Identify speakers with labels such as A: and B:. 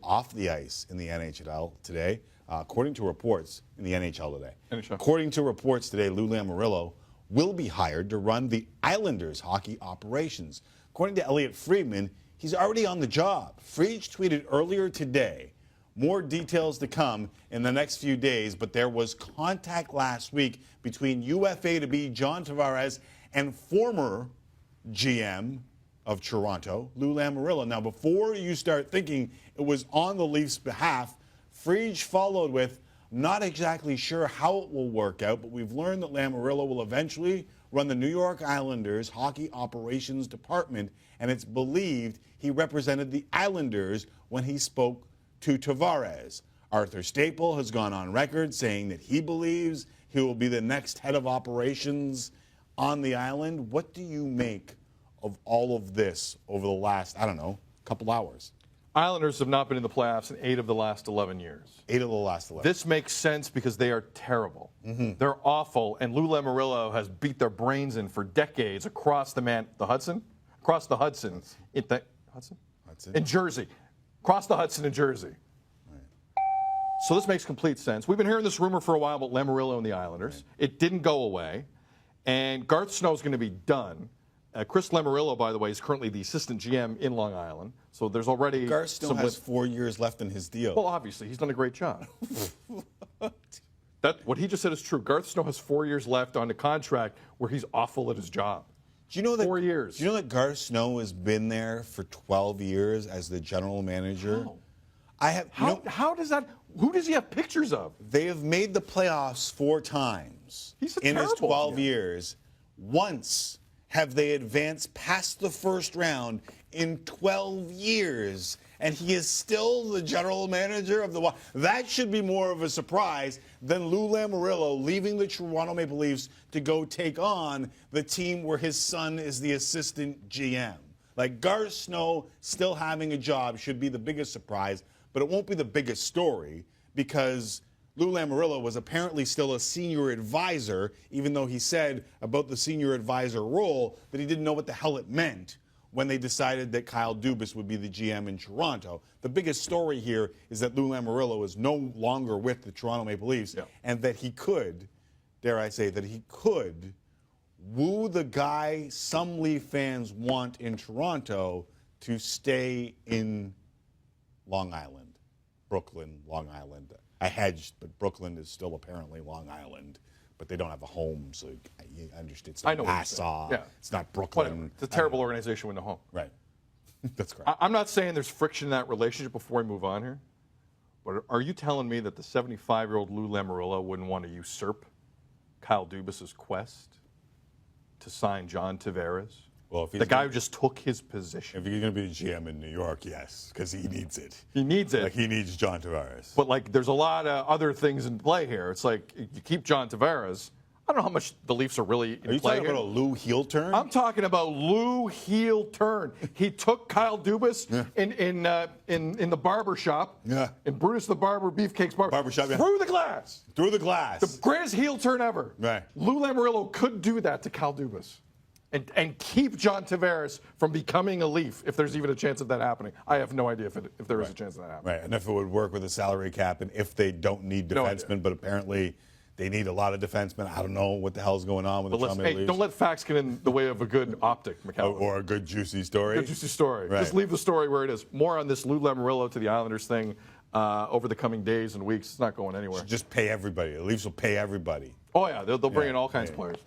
A: off the ice in the NHL today, according to reports in the NHL today.
B: NHL.
A: According to reports today, Lou Lamoriello will be hired to run the Islanders hockey operations. According to Elliot Friedman, he's already on the job. Friedge tweeted earlier today, more details to come in the next few days, but there was contact last week between UFA to be John Tavares and former GM of Toronto, Lou Lamoriello. Now, before you start thinking it was on the Leafs' behalf, Friedge followed with, not exactly sure how it will work out, but we've learned that Lamoriello will eventually run the New York Islanders hockey operations department, and it's believed he represented the Islanders when he spoke to Tavares. Arthur Staple has gone on record saying that he believes he will be the next head of operations on the island. What do you make of all of this over the last, I don't know, couple hours?
B: Islanders have not been in the playoffs in 8 of the last 11 years.
A: 8 of the last 11.
B: This makes sense because they are terrible. They're awful, and Lou Lamoriello has beat their brains in for decades across the Hudson? Across the Hudson. Hudson? In Jersey. Across the Hudson in Jersey. Right. So this makes complete sense. We've been hearing this rumor for a while about Lamoriello and the Islanders. Right. It didn't go away, and Garth Snow is going to be done. Chris Lamoriello, by the way, is currently the assistant GM in Long Island. So there's already
A: Garth Snow has 4 years left in his deal.
B: Well, obviously, he's done a great job. What he just said is true. Garth Snow has 4 years left on the contract where he's awful at his job.
A: Do you know that
B: 4 years?
A: Do you know that Garth Snow has been there for 12 years as the general manager?
B: How does that? Who does he have pictures of?
A: They have made the playoffs 4 times in his 12 years. Once have they advanced past the first round in 12 years, and he is still the general manager of the Wild. That should be more of a surprise than Lou Lamoriello leaving the Toronto Maple Leafs to go take on the team where his son is the assistant GM. Like, Garth Snow still having a job should be the biggest surprise, but it won't be the biggest story because Lou Lamoriello was apparently still a senior advisor, even though he said about the senior advisor role that he didn't know what the hell it meant when they decided that Kyle Dubas would be the GM in Toronto. The biggest story here is that Lou Lamoriello is no longer with the Toronto Maple Leafs, and that he could, dare I say, that he could woo the guy some Leaf fans want in Toronto to stay in Long Island, Brooklyn, Long Island. I hedged, but Brooklyn is still apparently Long Island, but they don't have a home, so you understand. It's not Nassau. It's not Brooklyn.
B: Whatever. It's a terrible organization with no home.
A: Right. That's correct.
B: I'm not saying there's friction in that relationship before we move on here, but are you telling me that the 75-year-old Lou Lamoriello wouldn't want to usurp Kyle Dubas' quest to sign John Tavares?
A: Well, if he's
B: the guy who just took his position.
A: If he's going to be the GM in New York, yes, because he needs it.
B: He needs it.
A: Like, he needs John Tavares.
B: But, like, there's a lot of other things in play here. It's like, you keep John Tavares. I don't know how much the Leafs are really in play here.
A: Are you talking about a Lou heel turn?
B: I'm talking about Lou heel turn. He took Kyle Dubas in the barber shop.
A: Yeah.
B: In Brutus the Barber, Beefcake's barber
A: shop. Yeah.
B: Through the glass.
A: Through the glass.
B: The greatest heel turn ever.
A: Right.
B: Lou Lamoriello could do that to Kyle Dubas. And keep John Tavares from becoming a Leaf, if there's even a chance of that happening. I have no idea if there is a chance of that happening.
A: Right, and if it would work with a salary cap, and if they don't need defensemen, but apparently they need a lot of defensemen. I don't know what the hell's going on with the Toronto Maple Leafs.
B: Don't let facts get in the way of a good optic, McAllister.
A: Or a good juicy story.
B: Good juicy story.
A: Right.
B: Just leave the story where it is. More on this Lou Lamoriello to the Islanders thing over the coming days and weeks. It's not going anywhere.
A: Just pay everybody. The Leafs will pay everybody.
B: Oh, yeah. They'll bring in all kinds of players.